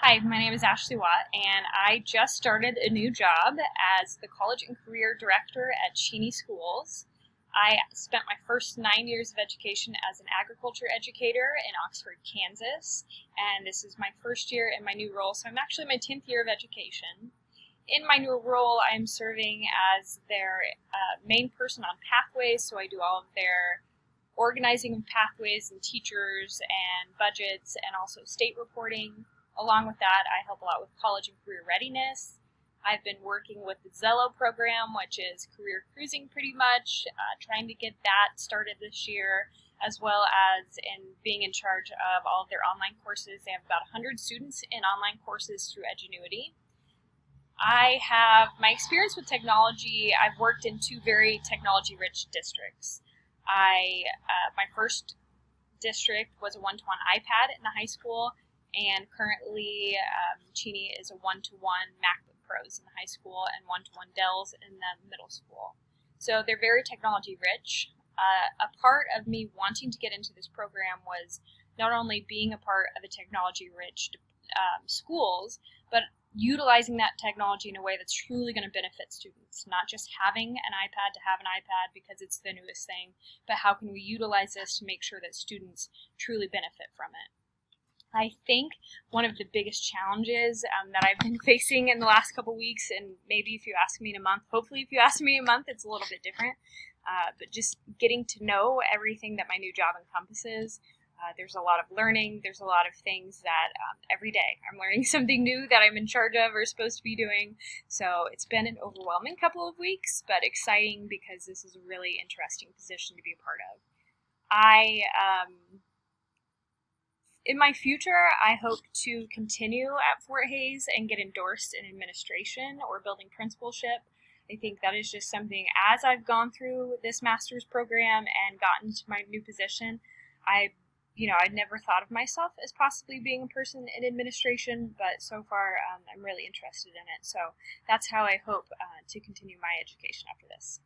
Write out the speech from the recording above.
Hi, my name is Ashley Watt, and I just started a new job as the College and Career Director at Cheney Schools. I spent my first 9 years of education as an agriculture educator in Oxford, Kansas, and this is my first year in my new role, so I'm actually in my 10th year of education. In my new role, I'm serving as their main person on Pathways, so I do all of their organizing of pathways and teachers and budgets and also state reporting. Along with that, I help a lot with college and career readiness. I've been working with the Zello program, which is career cruising pretty much, trying to get that started this year, as well as in being in charge of all of their online courses. They have about 100 students in online courses through Edgenuity. I have my experience with technology. I've worked in two very technology-rich districts. My first district was a one-to-one iPad in the high school, and currently Cheney is a one-to-one MacBook Pros in the high school and one-to-one Dells in the middle school. So they're very technology-rich. A part of me wanting to get into this program was not only being a part of the technology-rich schools, but utilizing that technology in a way that's truly going to benefit students, not just having an iPad to have an iPad because it's the newest thing, but how can we utilize this to make sure that students truly benefit from it. I think one of the biggest challenges that I've been facing in the last couple weeks, and maybe if you ask me in a month, hopefully if you ask me in a month, it's a little bit different, but just getting to know everything that my new job encompasses. There's a lot of learning. There's a lot of things that every day I'm learning something new that I'm in charge of or supposed to be doing. So it's been an overwhelming couple of weeks, but exciting because this is a really interesting position to be a part of. In my future, I hope to continue at Fort Hays and get endorsed in administration or building principalship. I think that is just something, as I've gone through this master's program and gotten to my new position, I'd never thought of myself as possibly being a person in administration, but so far I'm really interested in it. So that's how I hope to continue my education after this.